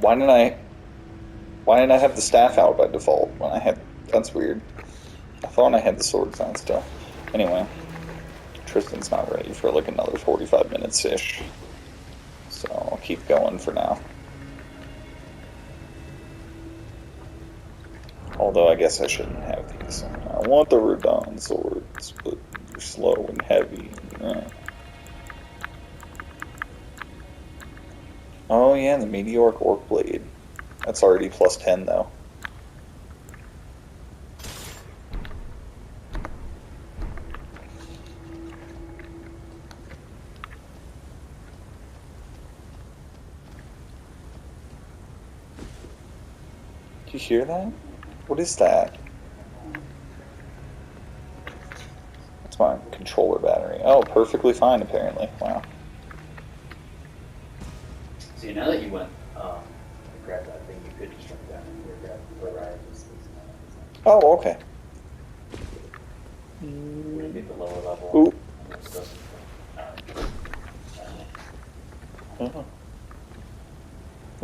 Why didn't I have the staff out by default when I had... That's weird. I thought I had the swords on still. Anyway, Tristan's not ready for like another 45 minutes-ish. So I'll keep going for now. Although I guess I shouldn't have these. I want the Radon swords, but they're slow and heavy. Oh yeah, the Meteoric Orc Blade. That's already plus 10 though. Do you hear that? What is that? That's my controller battery. Oh, perfectly fine apparently. Wow. See, now that you went, grab that thing, you could just jump down and grab the ride. Oh, okay. Maybe the lower level. Ooh.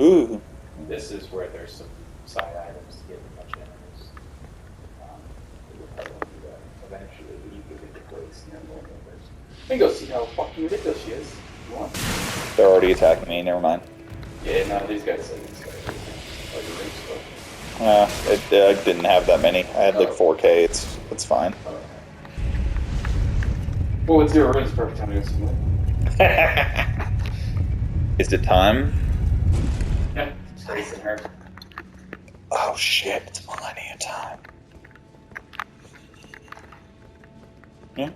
Ooh. This is where there's some side items to get much enemies. Eventually, you can get the place near the first. And go see how fucking ridiculous she is. Come on. They're already attacking me, never mind. Yeah, no, these guys are these guys. I didn't have that many. I had like 4K, it's fine. Well, with 0 rings, perfect time to go somewhere. Is it time? Yeah, it's racing her. Oh shit, it's Malenia time. Yeah.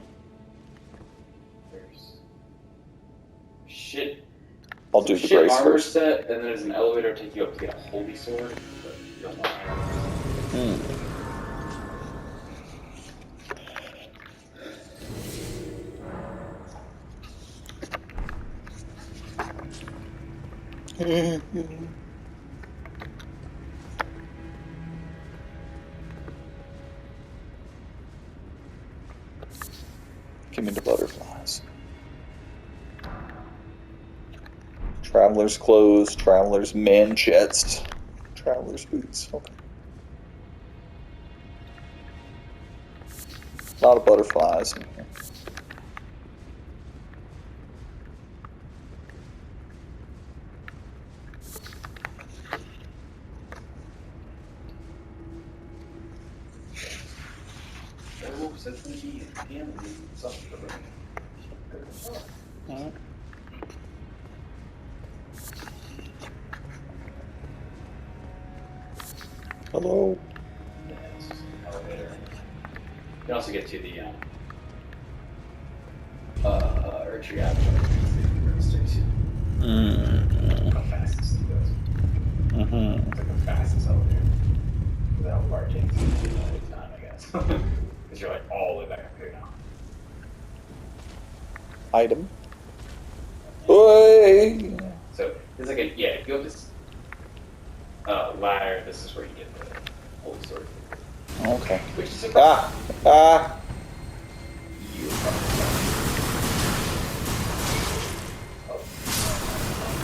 There's shit. I'll do the shit grace armor first. set, and then there's an elevator to take you up to get a holy sword, but you don't want Give me the butterflies. Traveler's clothes, traveler's man chest, traveler's boots. Okay. A lot of butterflies in here. Alright. Hello. elevator. You can also get to the retreat out. How fast this thing goes. It's like the fastest elevator. Without barging. It's time, I guess. Because you're like all the way back up here now. Item. Oi! So it's like if you go up this ladder, this is where you get the holy sword. Okay. Which is Ah! Ah!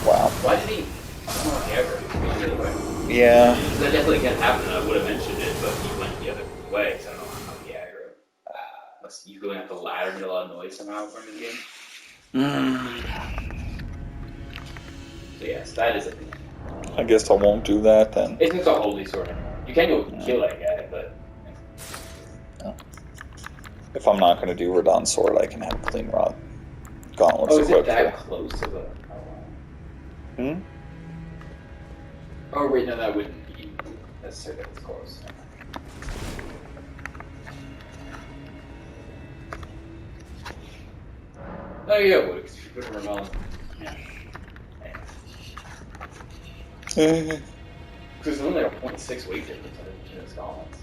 Wow. Why did he? I don't know if he ever. Yeah. Because that definitely can't happen. I would have mentioned it, but he went the other way, so I don't know how he aggro. Unless you going up the ladder made a lot of noise somehow from the game. So yes, that is a thing. I guess I won't do that then. It's just a holy sword. You can go kill that guy, but If I'm not going to do Radon Sword, I can have Clean Rod Gauntlets is it equipped. that close to the? Hmm? Oh wait, no, that wouldn't be necessarily that close. Oh yeah, it would. Because you put Ramon. Yeah. Because there's only a 0.6 weight difference between his gauntlets.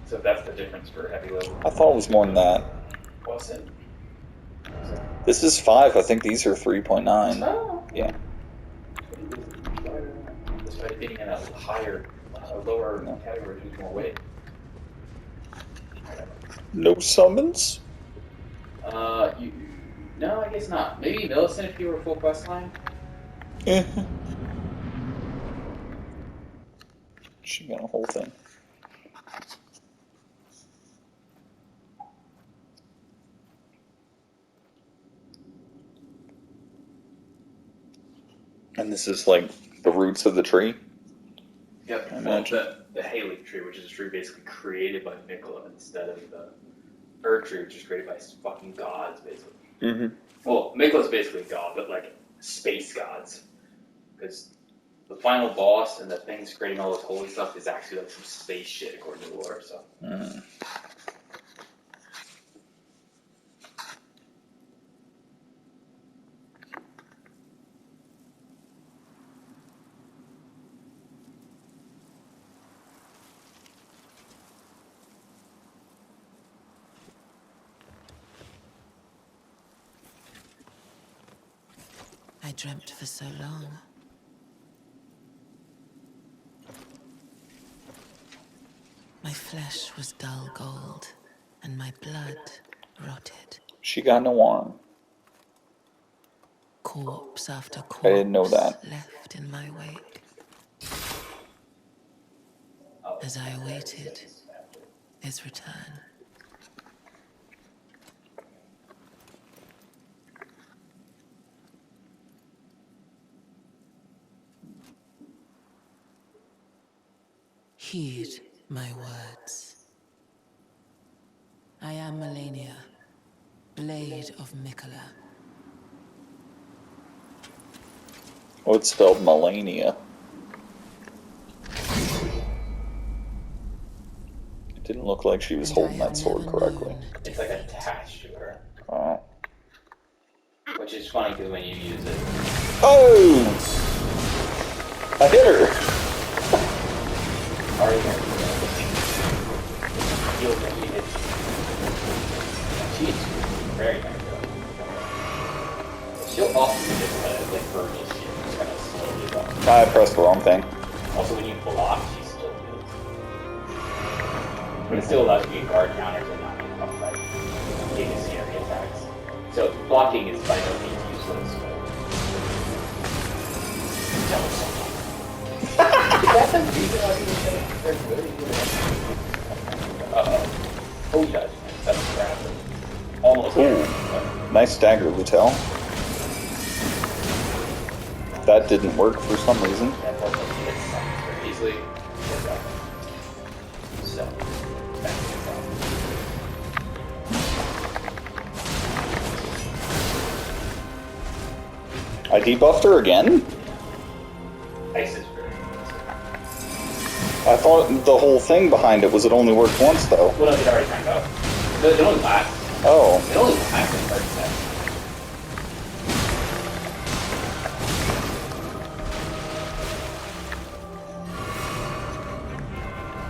So that's the difference for heavy level. I thought it was more than that. What's it? This is 5. I think these are 3.9. Oh. Yeah. Despite being in a higher, lower category, who's more weight. No summons? No, I guess not. Maybe Millicent if you were full quest line. She got a whole thing. And this is like the roots of the tree? Yep. Well, the hay tree, which is a tree basically created by Mikola instead of the Earth tree, which is created by fucking gods, basically. Mm-hmm. Well, Mikola's basically a god, but like space gods. Because the final boss and the things creating all this holy stuff is actually like some space shit according to the lore, so. Mm. I dreamt for so long. My flesh was dull gold, and my blood rotted. She got no arm. Corpse after corpse I didn't know that. left in my wake. As I awaited his return. Heed my words. I am Malenia, Blade of Mikola. Oh, it's spelled Malenia. It didn't look like she was holding that sword correctly. It's like attached to her. Oh. Which is funny because when you use it. Oh! I hit her! Are you going to heal when you hit? She's very nice. She'll often do this kind of like burnish shit, just kind of slowly go. I pressed the wrong thing. Also, when you block, she's still good. But it still allows you to get guard counters and not get upside. You can see area attacks. So blocking is by no means useless. That's a reason why people say they're good. Oh, yeah. That's crap. Almost. Ooh. Nice stagger, Lutel. That didn't work for some reason. Easily. So, I debuffed her again? ice is very I thought the whole thing behind it was it only worked once, though. well, it already timed out. It only lasts. Oh. It only lasts in 30 seconds.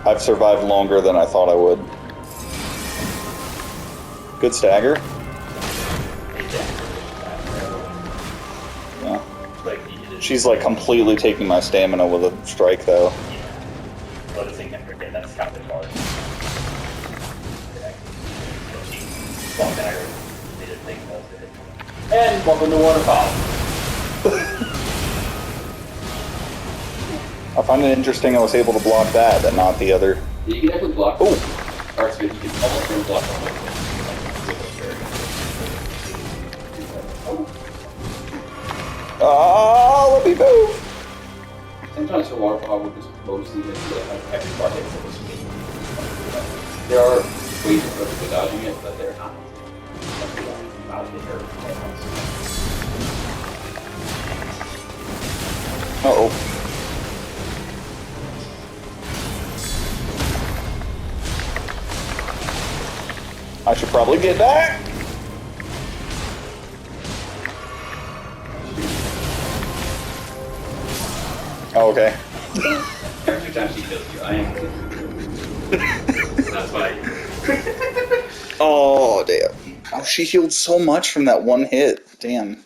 I've survived longer than I thought I would. Good stagger. Yeah. She's like completely taking my stamina with a strike, though. Well, the thing can forget that's got the card. And welcome to Waterfall. I find it interesting I was able to block that and not the other. You can definitely block. Oh! Or you can almost block. Ah, let me move! Sometimes for Waterfall, we're just mostly going to have every part hit for this week. There are ways of perfectly dodging it, but they're not. Uh-oh. I should probably get back. Oh, okay. Every time she kills you, I am. That's why. Oh, damn. Oh, she healed so much from that one hit. Damn.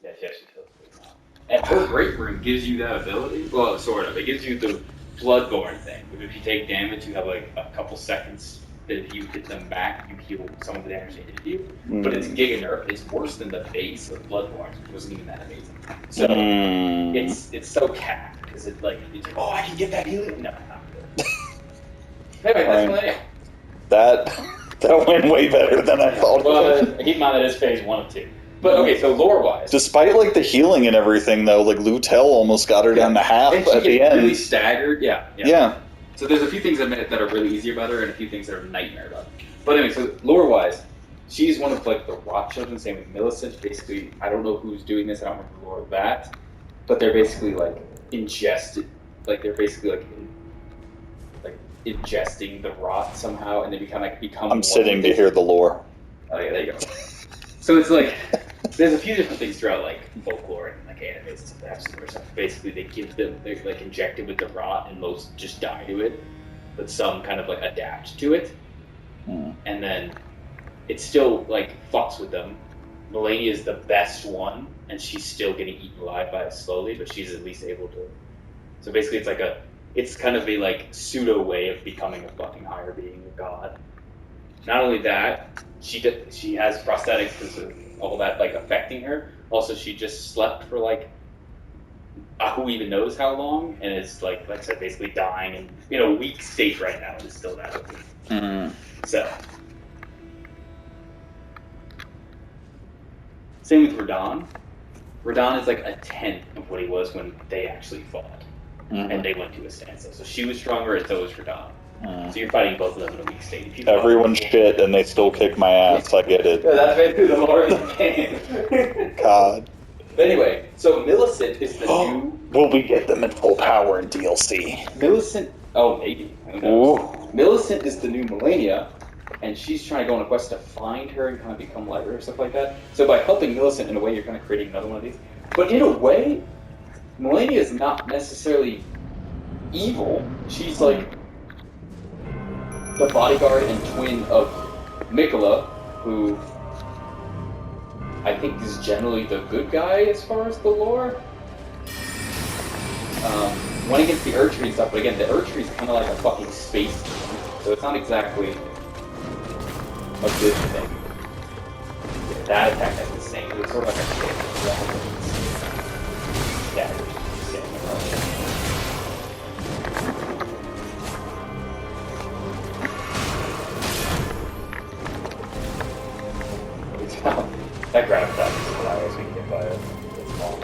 Yeah, she actually kills you. And her Great Room gives you that ability. Well, sort of. It gives you the Bloodborne thing. If you take damage, you have like a couple seconds that if you hit them back, you heal some of the damage they did to you. But it's Giga Nerf. It's worse than the base of Bloodborne, which wasn't even that amazing. So it's so capped. Is it like, it's like, oh, I can get that healing? No, not really. Anyway, that's Malenia. That went way better than I thought. Well, keep in mind that is phase 1 of 2. But okay, so lore-wise, despite like the healing and everything, though, like Lutel almost got her down to half and she at the gets end. really staggered. Yeah. So there's a few things that are really easy about her, and a few things that are nightmare about her. But anyway, so lore-wise, she's one of like the Rot children. Same with Millicent. Basically, I don't know who's doing this. I don't remember the lore of that. But they're basically like ingested. Like they're basically like ingesting the Rot somehow, and they become. I'm sitting to hear the lore. Oh yeah, there you go. So it's like there's a few different things throughout like folklore and like animes and stuff that have similar stuff. Basically, they're like injected with the Rot, and most just die to it, but some kind of like adapt to it, and then it still like fucks with them. Malenia is the best one, and she's still getting eaten alive by it slowly, but she's at least able to. So basically, it's kind of a like pseudo way of becoming a fucking higher being, a god. Not only that, she has prosthetics because of all that like affecting her. Also, she just slept for like who even knows how long, and is like I said, basically dying and in a weak state right now, and is still that way. So, same with Radon. Radon is like a tenth of what he was when they actually fought, and they went to a standstill. So she was stronger, and so was Radon. So you're fighting both of them in a weak state. Everyone's shit, and they still kick my ass. I get it. Yeah, that's basically the lore of the game. God. But anyway, so Millicent is the new. Will we get them in full power in DLC? Millicent. Oh, maybe. Who knows? Millicent is the new Malenia, and she's trying to go on a quest to find her and kind of become lighter and stuff like that. So by helping Millicent in a way, you're kind of creating another one of these. But in a way, Malenia is not necessarily evil. She's like the bodyguard and twin of Mikola, who I think is generally the good guy as far as the lore. Went against the Erdtree and stuff, but again, the Erdtree is kind of like a fucking space demon, so it's not exactly a good thing. Yeah, that attack is insane. It's sort of like a that grab attack is hilarious when you get by it. It's long.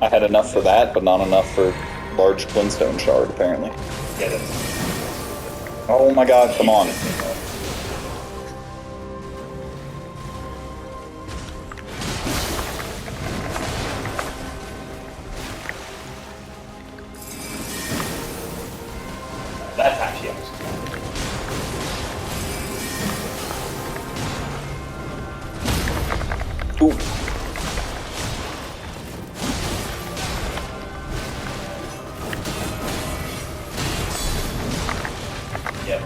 I had enough for that, but not enough for large Twinstone Shard, apparently. Yeah, that's... Oh my god, come on. That's actually understandable. Ooh. Yep.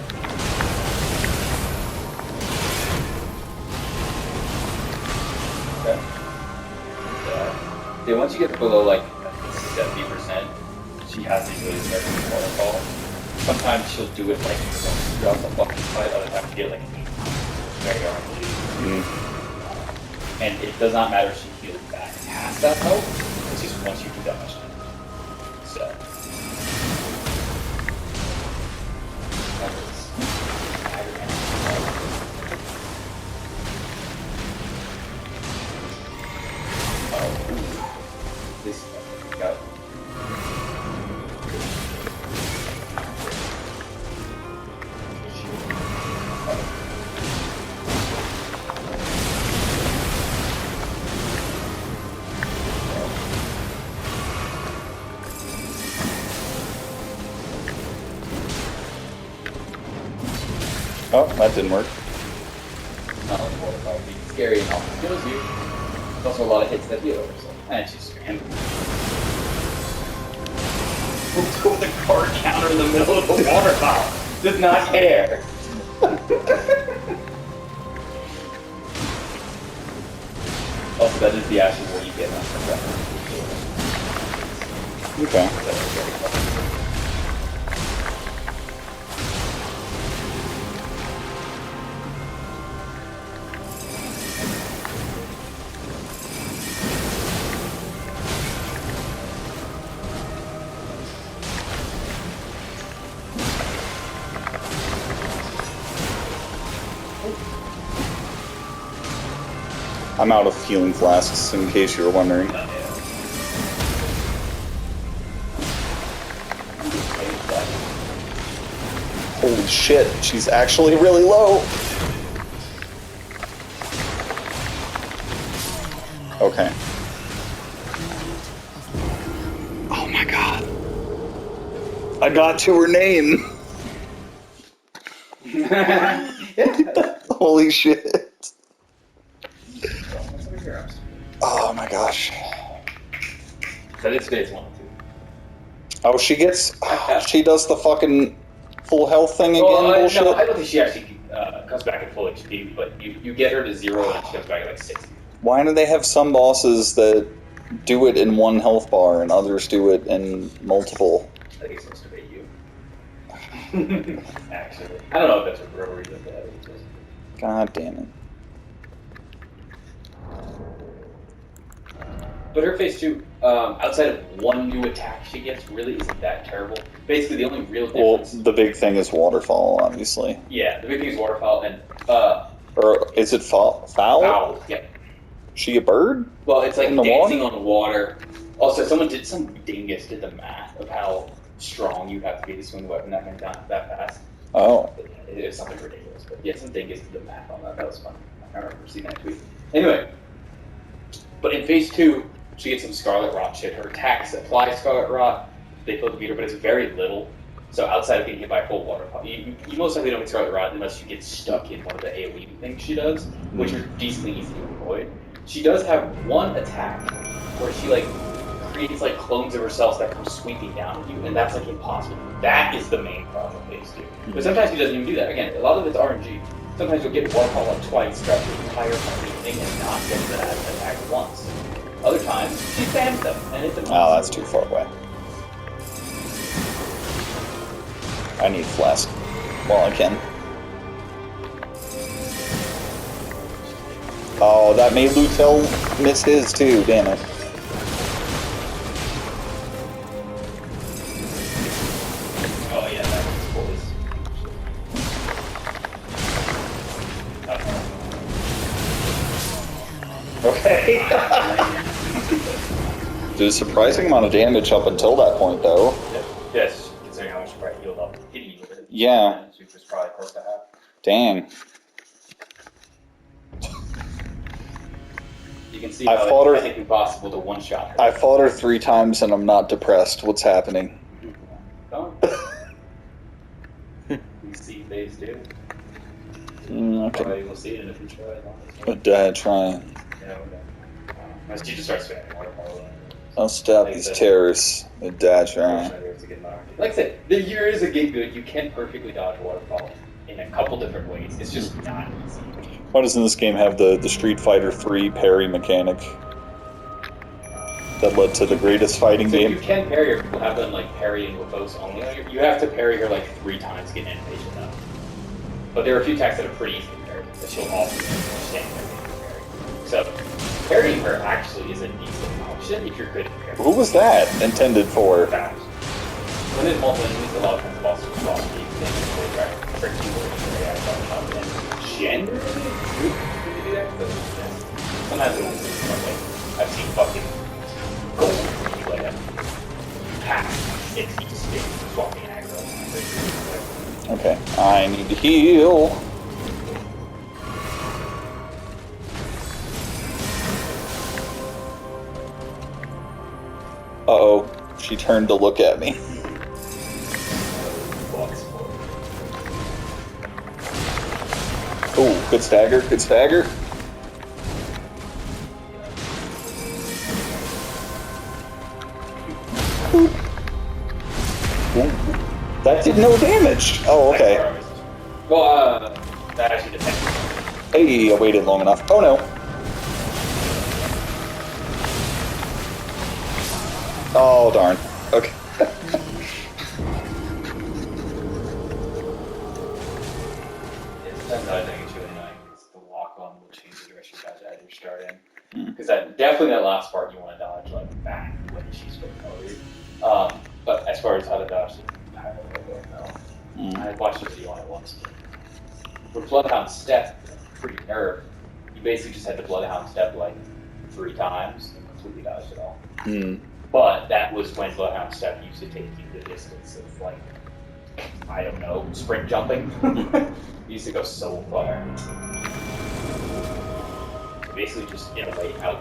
Okay. Yeah, once you get below like 70%, she has the ability to start doing waterfall. Sometimes she'll do it like throughout the fucking fight, other times you get like very hard. And it does not matter if she heals back past that health, it's just once you do damage. So. That is aggravating. Oh, this got. Oh, that didn't work. Not like waterfall would be scary and often kills you. There's also a lot of hits that heal her, so. And she's screaming. We'll go with the card counter in the middle of the waterfall. Does not care. Also, that is the actual war you get on the Okay. I'm out of healing flasks, in case you were wondering. Holy shit, she's actually really low. Okay. Oh my god. I got to her name. Holy shit. Oh my gosh. That is phase 1 too. Oh, she gets... she does the fucking full health thing again, bullshit? No, I don't think she actually comes back at full HP, but you get her to 0 and she comes back at like 60. Why do they have some bosses that do it in one health bar and others do it in multiple? I think it's supposed to be you. Actually. I don't know if that's a real reason for that. God damn it. But her phase 2, outside of one new attack she gets, really isn't that terrible. Basically, the only real difference... Well, the big thing is waterfall, obviously. Yeah, the big thing is waterfall, and... or is it foul? Foul, yeah. She a bird? Well, it's like in the dancing water? on water. Also, some dingus did the math of how strong you have to be to swing a weapon that many times that fast. Oh. It was something ridiculous, but yeah, some dingus did the math on that. That was fun. I remember seeing that tweet. Anyway, but in phase 2, she gets some Scarlet Rot shit. Her attacks apply Scarlet Rot. They feel the beater, but it's very little. So outside of getting hit by a full waterfall, you most likely don't get Scarlet Rot unless you get stuck in one of the AoE things she does, which are decently easy to avoid. She does have one attack where she like creates like clones of herself that come sweeping down at you, and that's like impossible. That is the main problem with phase 2. But sometimes she doesn't even do that. Again, a lot of it's RNG. Sometimes you'll get waterfall like twice throughout the entire fucking thing and not get that attack once. Other times, she spams them, and it's a Oh, that's too far away. I need flask while I can. Oh, that made Lutel miss his too, damn it. Oh yeah, that was Okay. Did a surprising amount of damage up until that point, though. Yes, considering how much you probably healed up, hitting you with it. Yeah. Which was probably close to half. Dang. You can see I how fought her- it's technically possible to one-shot her. I fought her 3 times and I'm not depressed. What's happening? Don't. You see phase 2. Okay. Probably will see it in the future. But dad trying. Yeah, okay. Unless you just start spamming waterfall. I'll stop these terrorists. With dad trying. Like I said, the year is a get good. You can perfectly dodge waterfall in a couple different ways. It's just not easy. Why doesn't this game have the Street Fighter 3 parry mechanic that led to the greatest fighting So game? you can parry her. People have done like parrying with bows only. You have to parry her like 3 times to get an animation though. But there are a few attacks that are pretty easy to parry that she'll also stand there and parry. So parrying her actually is a decent option if you're good at parrying. Who was that intended for? When there's multiple enemies, a lot of times bosses will also be really try to trick people with their AI stuff. And generally, you can do that, but yeah. Sometimes it won't be like, I've seen fucking gold people like pack 60 sticks swapping aggro. Okay, I need to heal. Uh-oh, she turned to look at me. Ooh, good stagger, good stagger. Ooh. That did no damage. Oh, okay. Well, that actually depends. Hey, I waited long enough. Oh no. Oh darn. Okay. That's another thing that's really annoying is the walk-on will change the direction you guys as you're starting. Because that definitely that last part you want to dodge like back when she's going over you. But as far as how to dodge, I don't know. I watched a video on it once. With Bloodhound Step, pretty nerve, you basically just had the Bloodhound step like 3 times and completely dodged it all. Hmm. But that was when Bloodhound step used to take you the distance of like, I don't know, sprint jumping. It used to go so far. So basically just in a way out.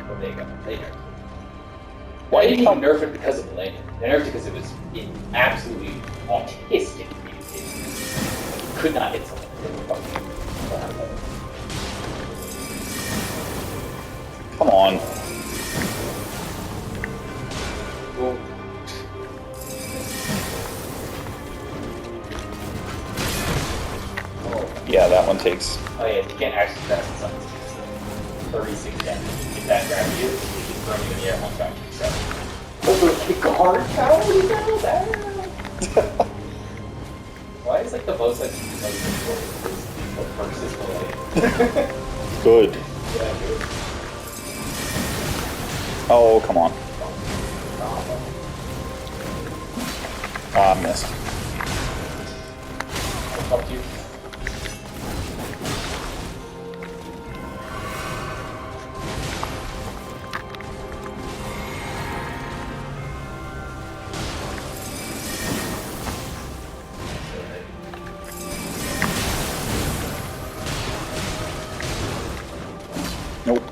But they got they nerfed it. Why They you didn't even count? nerf it because of Malenia. They nerfed it because it was in absolutely autistic communication. You could not hit someone. They were fucking Come on. well, Yeah, that one takes. oh yeah, you can't actually grab it something. 36 damage. If that grabs you, it can throw you in the air one time. So. Oh, the guard tower? What is that? Why is like the most like what versus Malenia? Good. Yeah, dude. Oh, come on. Ah, missed. Fuck you. Nope.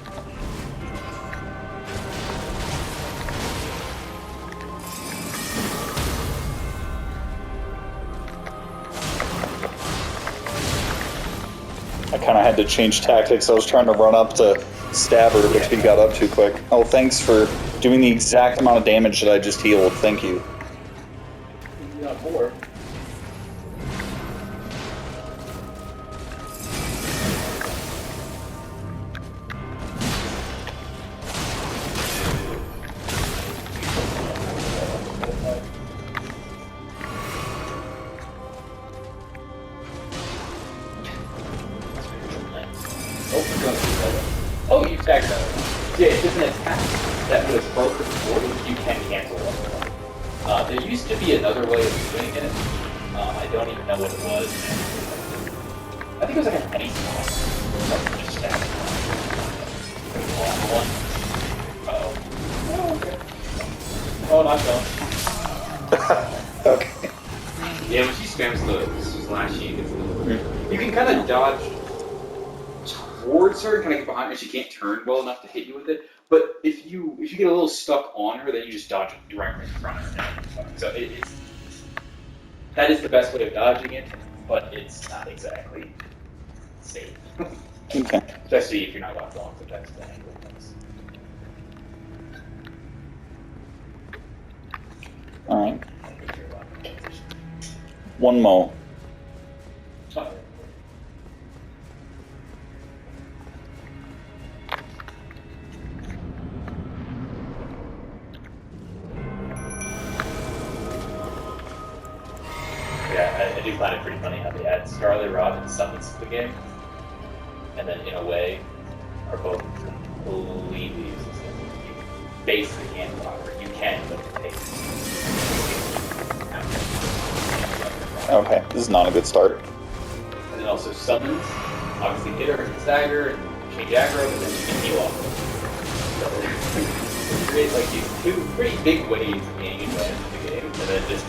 I kind of had to change tactics. I was trying to run up to stab her, but she got up too quick. Oh, thanks for doing the exact amount of damage that I just healed. Thank you. Not more. Oh, you stacked that. Yeah, it's just an attack that was broken before you can cancel one. There used to be another way of doing it. I don't even know what it was. I think it was like an ice block. Just stack it. One. Uh-oh. Oh, okay. Oh, not gone. Okay. Yeah, when she spams the slash, you can kind of dodge towards her, kind of get behind her. She can't turn well enough to hit you with it. But if you get a little stuck on her, then you just dodge directly in front of her. So that is the best way of dodging it, but it's not exactly safe. Okay. Especially if you're not locked on to text the angle things. Alright. One mo. Oh. Yeah, I do find it pretty funny how they add Scarlet Robin summons to the game, and then in a way are both completely useless. You basically can't block her. You can, but it takes. Okay, this is not a good start. And then also summons, obviously hit her and stagger and change aggro, but then she can heal off. So it creates like these 2 pretty big ways of gaining advantage in the game, and then just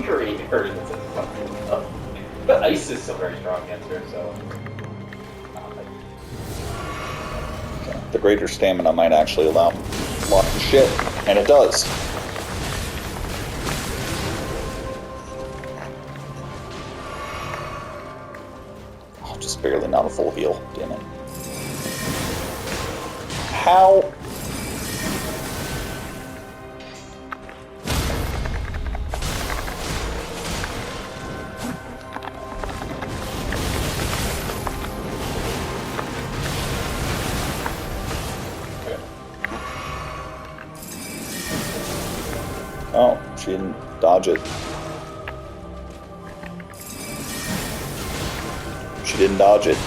create her as a fucking tough. But ice is still very strong against her, so. The greater stamina might actually allow him to block the shit, and it does. Oh, just barely not a full heal. Damn it. How? Oh, she didn't dodge it. She didn't dodge it.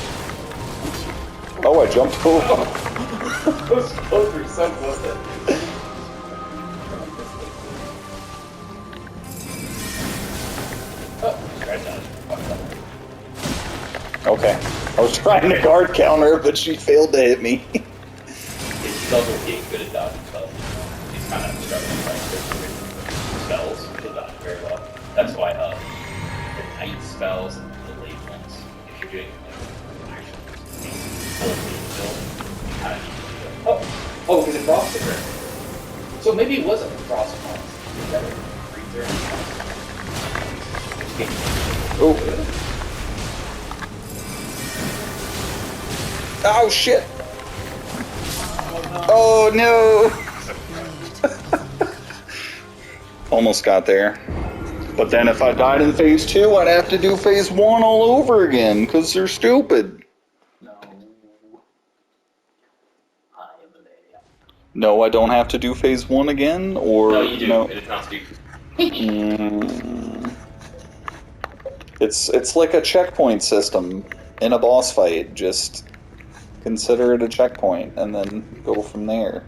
Oh, I jumped over. Those both were so close. Oh, right down. Okay. I was trying to guard counter, but she failed to hit me. He's also getting good at dodging spells. He's kind of struggling right with spells to dodge very well. That's why the night spells and the late ones, if you're doing like actual build, you kind of need to do that. Oh, because it frosted her. So maybe it wasn't a frost month. That would freeze her. Oh. Oh shit! Oh no! Almost got there. But then if I died in phase 2, I'd have to do phase 1 all over again, because they're stupid. No. I am Malenia. No, I don't have to do phase 1 again, or... No, you do. No. It is not stupid. It's like a checkpoint system in a boss fight. Just consider it a checkpoint, and then go from there.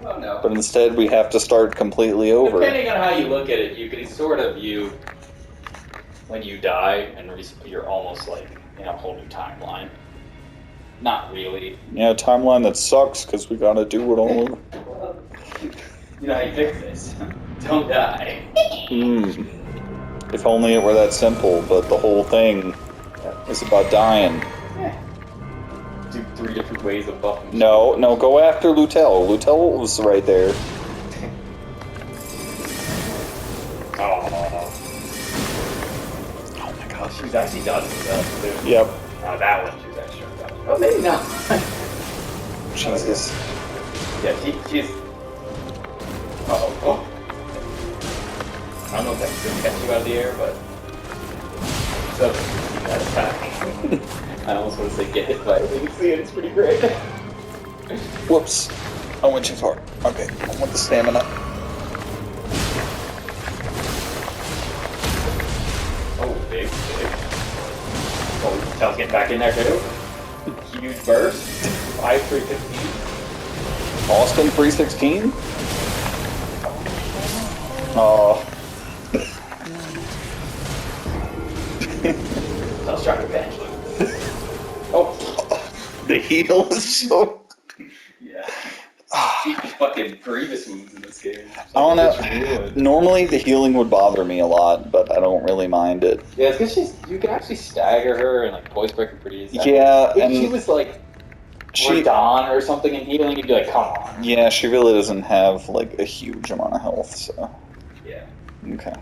No. But instead, we have to start completely over. Depending on how you look at it, you can sort of view when you die and you're almost like in a whole new timeline. Not really. Yeah, a timeline that sucks because we gotta do it all over. You know how you fix this. Don't die. If only it were that simple, but the whole thing is about dying. Do 3 different ways of buffing. No, go after Lutel. Lutel was right there. Oh my god. She's actually done stuff too. Yep. That one she's actually done. Oh, maybe not. Jesus. Yeah, she's... Oh. I don't know if that's going to catch you out of the air, but... So, that attack. I almost want to say get hit by it. You can see it, it's pretty great. Whoops. I went too far. Okay, I want the stamina. Oh, big. Oh, Tel's getting back in there too. Huge burst. 5-3-15. Austin 316? Oh. Tel's trying to bench Luke. Oh. The heal is so... Yeah. Fucking grievous wounds in this game. I don't know. Normally the healing would bother me a lot, but I don't really mind it. Yeah, it's because you can actually stagger her and like poise break her pretty easy. Yeah, if and she was like Radon or something in healing, you'd be like, come on. Yeah, she really doesn't have like a huge amount of health, so. Yeah. Okay.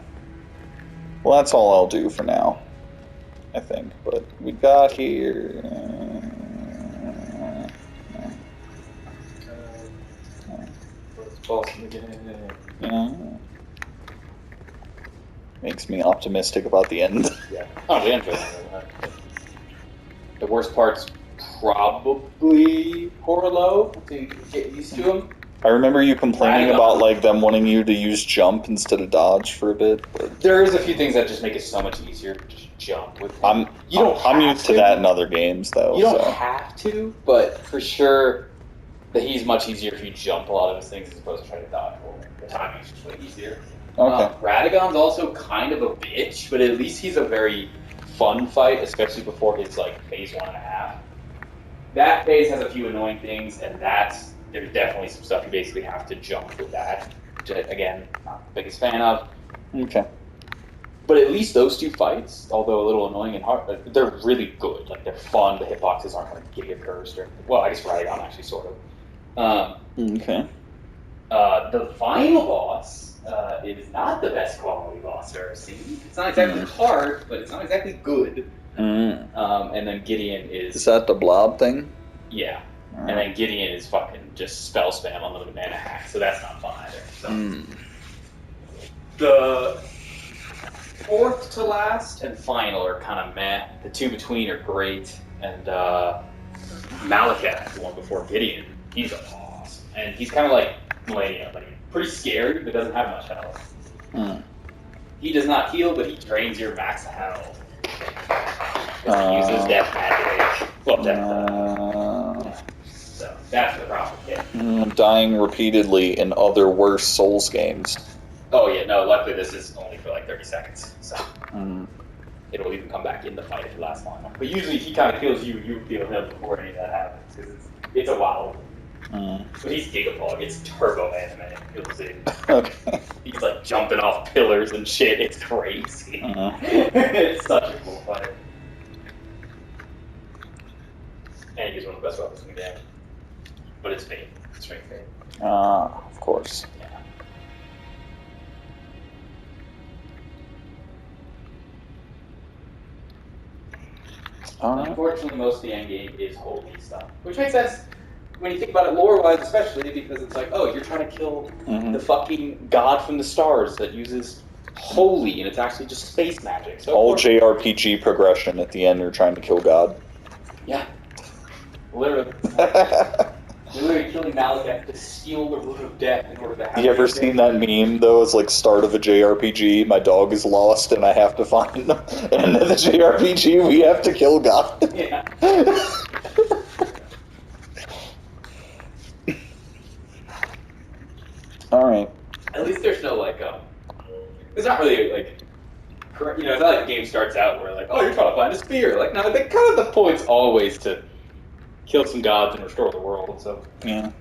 Well, that's all I'll do for now, I think. But we got here. Yeah. Makes me optimistic about the end. Yeah. Oh, the end. The worst part's probably Porlo to get used to him. I remember you complaining about like them wanting you to use jump instead of dodge for a bit. But there is a few things that just make it so much easier to just jump with him. I'm used to that in other games though. You don't have to, but for sure that he's much easier if you jump a lot of those things as opposed to trying to dodge. The timing's just way easier. Okay. Radagon's also kind of a bitch, but at least he's a very fun fight, especially before his like phase 1.5. That phase has a few annoying things, and there's definitely some stuff you basically have to jump with that. Which, again, not the biggest fan of. Okay. But at least those 2 fights, although a little annoying and hard, they're really good. Like they're fun. The hitboxes aren't like giga cursed or I guess Radagon actually sort of. Okay. The final boss is not the best quality boss I've ever seen. It's not exactly hard, but it's not exactly good. And then Gideon is... Is that the blob thing? Yeah. And then Gideon is fucking just spell spam unlimited mana hack, so that's not fun either. So. The fourth to last and final are kind of meh. The 2 between are great. And Malenia, the one before Gideon, he's awesome. And he's kind of like Malenia, like pretty scary, but doesn't have much health. He does not heal, but he drains your max health. Because he uses death magic. Well, death. So that's the problem. Yeah. Dying repeatedly in other worse Souls games. Oh yeah, no. Luckily, this is only for like 30 seconds. So. it'll even come back in the fight if it lasts long enough. But usually he kind of kills you, you kill him before any of that happens, because it's a WoW. But he's Gigapog, it's turbo anime, you'll see. Okay. He's like jumping off pillars and shit, it's crazy. It's such a cool fight. And he's one of the best weapons in the game. But it's fate. It's straight fate. Of course. Yeah. Alright. Unfortunately, most of the end game is holy stuff. Which makes sense when you think about it lore-wise, especially, because it's like, oh, you're trying to kill the fucking god from the stars that uses holy, and it's actually just space magic. So All JRPG progression at the end, you're trying to kill God. Yeah. Literally. You're literally killing Malenia to steal the root of death in order to have... You ever seen that meme, though? It's like, start of a JRPG, my dog is lost and I have to find him. And in the JRPG, we have to kill God. Yeah. Alright. At least there's no, like, it's not really, like, you know, it's not like the game starts out where, like, oh, you're trying to find a spear. Like, no, kind of the point's always to kill some gods and restore the world, so. Yeah.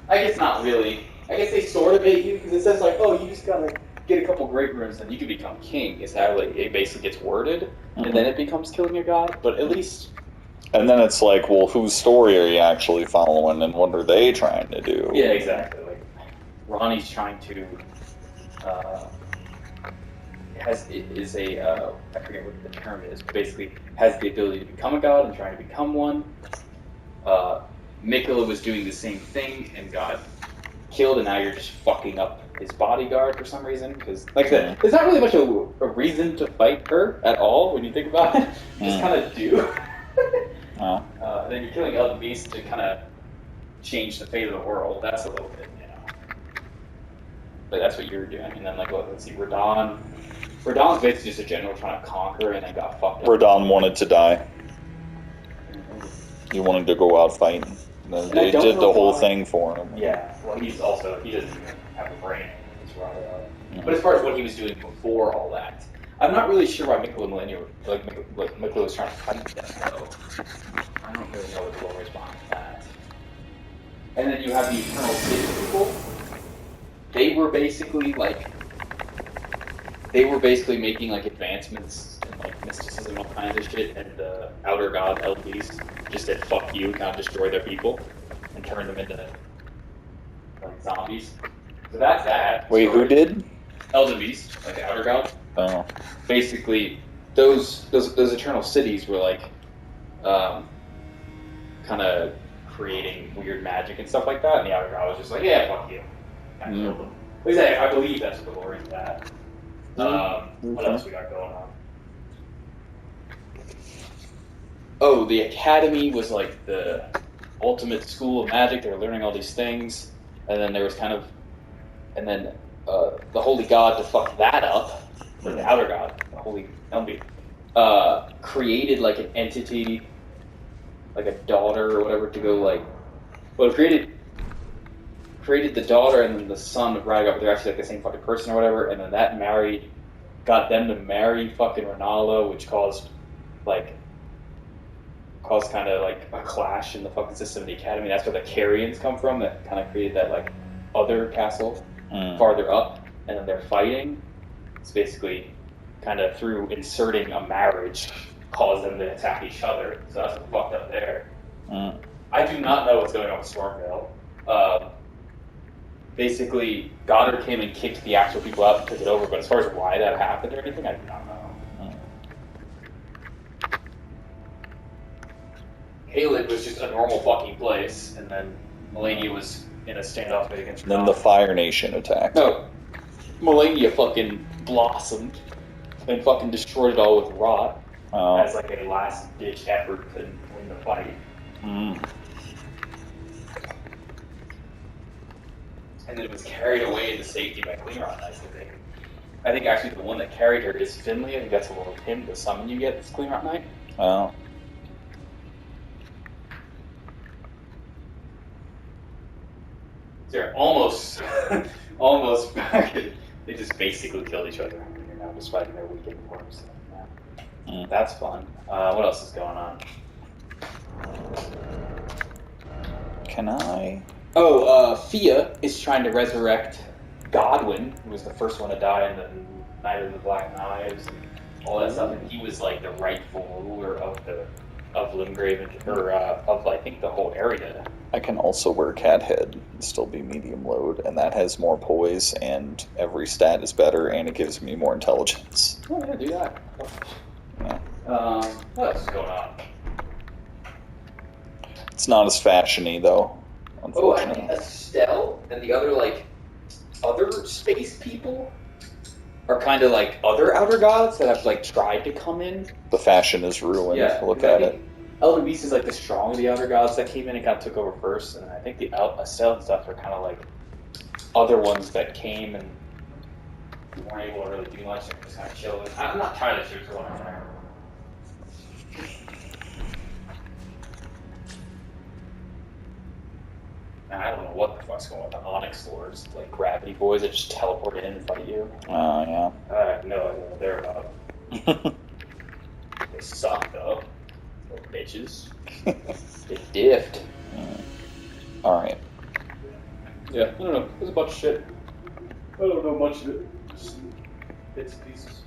I guess not really. I guess they sort of bait you, because it says, like, oh, you just gotta get a couple great runes and you can become king, is how, like, it basically gets worded, and then it becomes killing a god, but at least... And then it's like, well, whose story are you actually following, and what are they trying to do? Yeah, exactly. Like, Ronnie's trying to, I forget what the term is, but basically has the ability to become a god and trying to become one. Mikula was doing the same thing and got killed, and now you're just fucking up his bodyguard for some reason, because, like I said, there's not really much of a reason to fight her at all when you think about it. You just kind of do. Then you're killing Elden beasts to kind of change the fate of the world. That's a little bit, you know. But that's what you're doing. And then, like, let's see, Radon. Radon's basically just a general trying to conquer and then got fucked up. Radon wanted to die. He wanted to go out fighting. They did the whole thing for him. Yeah, well, he doesn't even have a brain. But as far as what he was doing before all that, I'm not really sure why Mikula and Malenia, Mikula was trying to fight them, though. I don't really know what the lore is behind that. And then you have the Eternal City people. They were basically making like advancements in like mysticism and all kinds of shit, and the outer god Elden Beast just said fuck you, kind of destroy their people and turn them into like zombies. So that's that. Wait, who did? Elden Beast, like the outer god. Oh. Basically, those eternal cities were like kind of creating weird magic and stuff like that, and the outer god was just like, yeah, fuck you. Kind of killed them. At least I believe that's what the lore is that. What else we got going on? Oh, the academy was like the ultimate school of magic. They were learning all these things, and then there was the holy god to fuck that up, or the outer god, the holy Elden, created like an entity, like a daughter or whatever, to go like, well, it created the daughter and then the son of Radagon, but they're actually like the same fucking person or whatever, and then that got them to marry fucking Renala, which caused kind of like a clash in the fucking system of the academy. That's where the Carians come from, that kind of created that like other castle farther up, and then they're fighting. It's basically kind of through inserting a marriage caused them to attack each other. So that's what fucked up there. I do not know what's going on with Stormvale. Basically, Goddard came and kicked the actual people out and took it over, but as far as why that happened or anything, I do not know. Caelid was just a normal fucking place, and then Malenia was in a standoff fight against Then the Fire Nation attacked. No. Malenia fucking blossomed and fucking destroyed it all with rot as like a last-ditch effort to win the fight. And then it was carried away into safety by Clearon, I think. I think actually the one that carried her is Finley. I think that's a little hint, the summon you get, this Clearon Knight. Oh. They're almost, they just basically killed each other. And you're now just fighting their weekend forms. Yeah. That's fun. What else is going on? Can I? Oh, Fia is trying to resurrect Godwin, who was the first one to die in the Night of the Black Knives and all that stuff. And he was like the rightful ruler of Limgrave or of I think the whole area. I can also wear cat head and still be medium load, and that has more poise, and every stat is better, and it gives me more intelligence. Oh yeah, do that. Yeah. What else is going on? It's not as fashiony though, Oh, I think unfortunately. Estelle and the other space people are kind of like other outer gods that have like tried to come in. The fashion is ruined. Look 'cause I at think it. Elden Beast is like the strong of the outer gods that came in and kind of took over first, and I think the Estelle and stuff are kind of like other ones that came and weren't able to really do much and just kind of chilling. I'm not entirely sure what's going on there. I don't know what the fuck's going on with the Onyx Lords, like gravity boys that just teleport in and fight you. Yeah. I have no idea what they're about. They suck though. Little bitches. They diffed. Alright. Yeah, I don't know. There's a bunch of shit. I don't know much of it. Just bits and pieces.